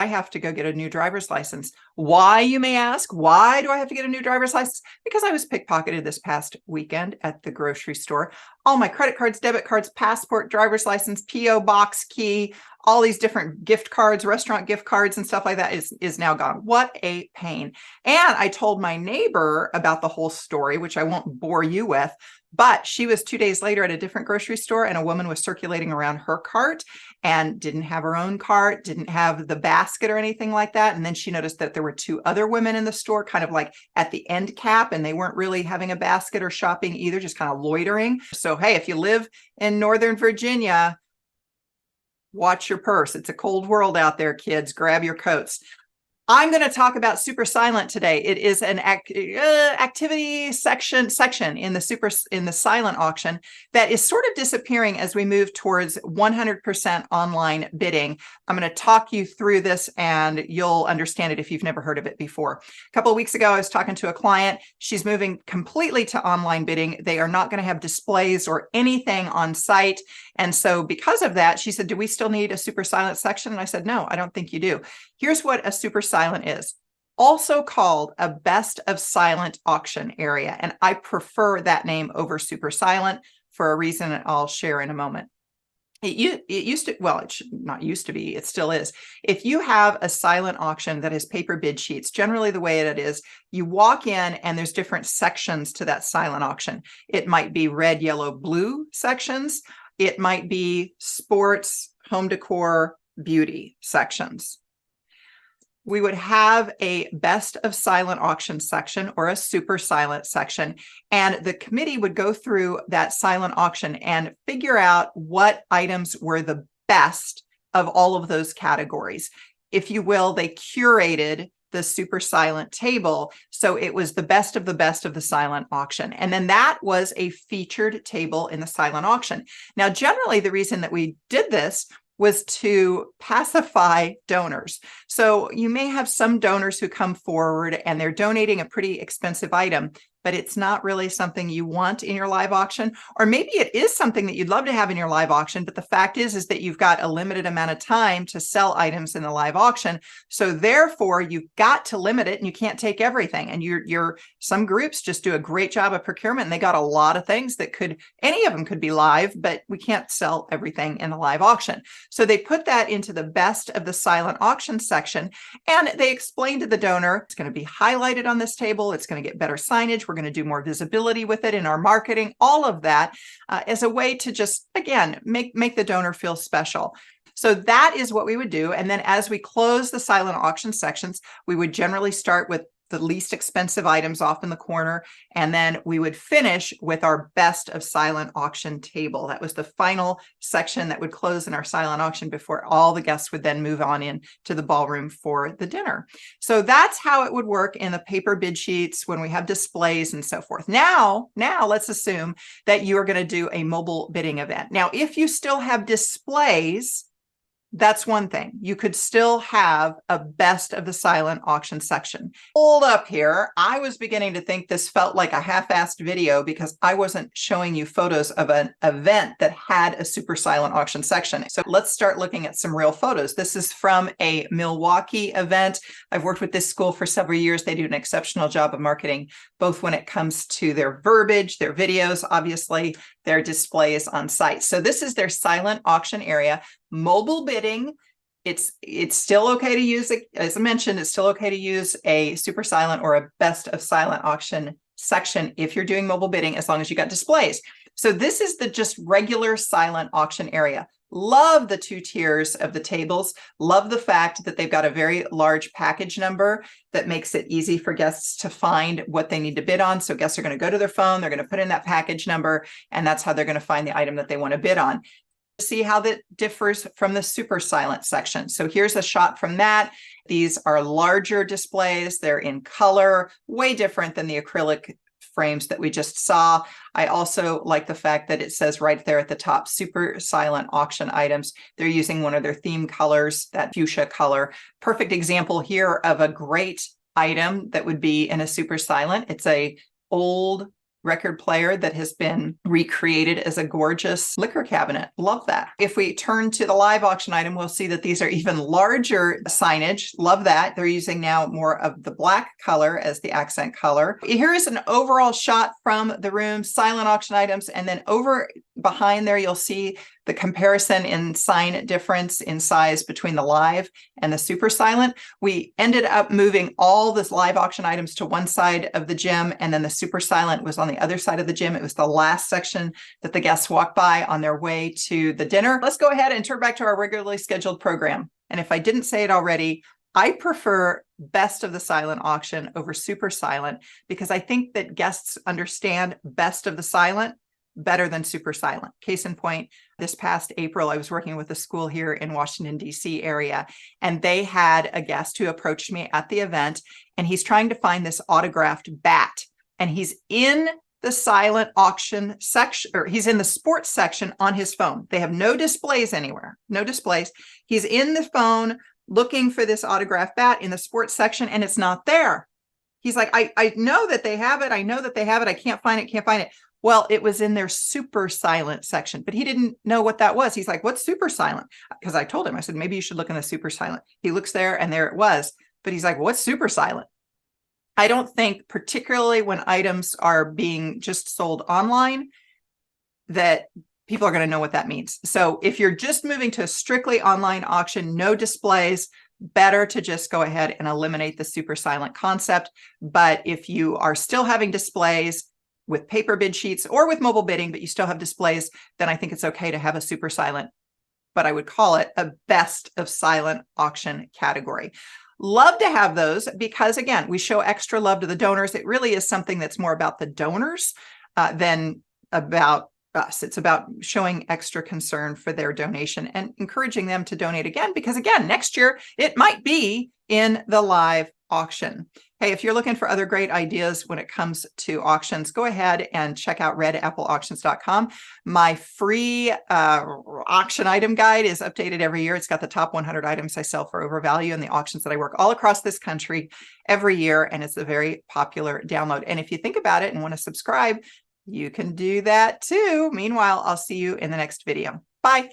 I have to go get a new driver's license. Why, you may ask? Why do I have to get a new driver's license? Because I was pickpocketed this past weekend at the grocery store. All my credit cards, debit cards, passport, driver's license, P.O. box key, all these different gift cards, restaurant gift cards and stuff like that is now gone. What a pain. And I told my neighbor about the whole story, which I won't bore you with, but she was 2 days later at a different grocery store and a woman was circulating around her cart and didn't have her own cart, didn't have the basket or anything like that. And then she noticed that there were two other women in the store, kind of like at the end cap, and they weren't really having a basket or shopping either, just kind of loitering. So, hey, if you live in Northern Virginia, watch your purse. It's a cold world out there, kids. Grab your coats. I'm going to talk about SuperSilent today. It is an activity section in the silent auction that is sort of disappearing as we move towards 100% online bidding. I'm going to talk you through this and you'll understand it if you've never heard of it before. A couple of weeks ago, I was talking to a client. She's moving completely to online bidding. They are not going to have displays or anything on site. And so because of that, she said, do we still need a SuperSilent section? And I said, no, I don't think you do. Here's what a SuperSilent is. Also called a best of silent auction area. And I prefer that name over SuperSilent for a reason I'll share in a moment. It used to, well, it should not used to be, it still is. If you have a silent auction that has paper bid sheets, generally the way it is, you walk in and there's different sections to that silent auction. It might be red, yellow, blue sections. It might be sports, home decor, beauty sections. We would have a best of silent auction section or a SuperSilent section, and the committee would go through that silent auction and figure out what items were the best of all of those categories. If you will, they curated the SuperSilent table, so it was the best of the silent auction. And then that was a featured table in the silent auction. Now, generally, the reason that we did this was to pacify donors. So you may have some donors who come forward and they're donating a pretty expensive item, but it's not really something you want in your live auction. Or maybe it is something that you'd love to have in your live auction, but the fact is that you've got a limited amount of time to sell items in the live auction. So therefore, you've got to limit it and you can't take everything. And some groups just do a great job of procurement and they got a lot of things that any of them could be live, but we can't sell everything in the live auction. So they put that into the best of the silent auction section and they explained to the donor, it's going to be highlighted on this table. It's going to get better signage. We're going to do more visibility with it in our marketing, all of that as a way to just, again, make the donor feel special. So that is what we would do. And then as we close the silent auction sections, we would generally start with the least expensive items off in the corner. And then we would finish with our best of silent auction table. That was the final section that would close in our silent auction before all the guests would then move on in to the ballroom for the dinner. So that's how it would work in the paper bid sheets when we have displays and so forth. Now let's assume that you are going to do a mobile bidding event. Now, if you still have displays, that's one thing. You could still have a best of the silent auction section. Hold up here. I was beginning to think this felt like a half-assed video because I wasn't showing you photos of an event that had a SuperSilent auction section. So let's start looking at some real photos. This is from a Milwaukee event. I've worked with this school for several years. They do an exceptional job of marketing, both when it comes to their verbiage, their videos, obviously, their displays on site. So this is their silent auction area. Mobile bidding, it's still okay to use, as I mentioned, it's still okay to use a SuperSilent or a best of silent auction section if you're doing mobile bidding, as long as you got displays. So this is the just regular silent auction area. Love the two tiers of the tables. Love the fact that they've got a very large package number that makes it easy for guests to find what they need to bid on. So guests are going to go to their phone, they're going to put in that package number, and that's how they're going to find the item that they want to bid on. See how that differs from the SuperSilent section. So here's a shot from that. These are larger displays. They're in color, way different than the acrylic frames that we just saw. I also like the fact that it says right there at the top, SuperSilent auction items. They're using one of their theme colors, that fuchsia color. Perfect example here of a great item that would be in a SuperSilent. It's a old record player that has been recreated as a gorgeous liquor cabinet. Love that. If we turn to the live auction item, we'll see that these are even larger signage. Love that. They're using now more of the black color as the accent color. Here is an overall shot from the room, silent auction items, and then over behind there, you'll see the comparison in sign difference in size between the live and the super silent. We ended up moving all this live auction items to one side of the gym, and then the super silent was on the other side of the gym. It was the last section that the guests walked by on their way to the dinner. Let's go ahead and turn back to our regularly scheduled program. And if I didn't say it already, I prefer best of the silent auction over super silent because I think that guests understand best of the silent better than super silent. Case in point, this past April, I was working with a school here in Washington, D.C. area, and they had a guest who approached me at the event, and he's trying to find this autographed bat, and he's in the silent auction section, or he's in the sports section on his phone. They have no displays anywhere, no displays. He's in the phone looking for this autographed bat in the sports section, and it's not there. He's like, I know that they have it. I know that they have it. I can't find it, can't find it. Well, it was in their super silent section, but he didn't know what that was. He's like, what's super silent? Because I told him, I said, maybe you should look in the super silent. He looks there and there it was, but he's like, what's super silent? I don't think, particularly when items are being just sold online, that people are going to know what that means. So if you're just moving to a strictly online auction, no displays, better to just go ahead and eliminate the super silent concept. But if you are still having displays with paper bid sheets or with mobile bidding, but you still have displays, then I think it's okay to have a super silent, but I would call it a best of silent auction category. Love to have those because, again, we show extra love to the donors. It really is something that's more about the donors than about us. It's about showing extra concern for their donation and encouraging them to donate again, because again, next year it might be in the live auction. Hey, if you're looking for other great ideas when it comes to auctions, go ahead and check out redappleauctions.com. My free auction item guide is updated every year. It's got the top 100 items I sell for overvalue in the auctions that I work all across this country every year, and it's a very popular download. And if you think about it and want to subscribe, you can do that too. Meanwhile, I'll see you in the next video. Bye.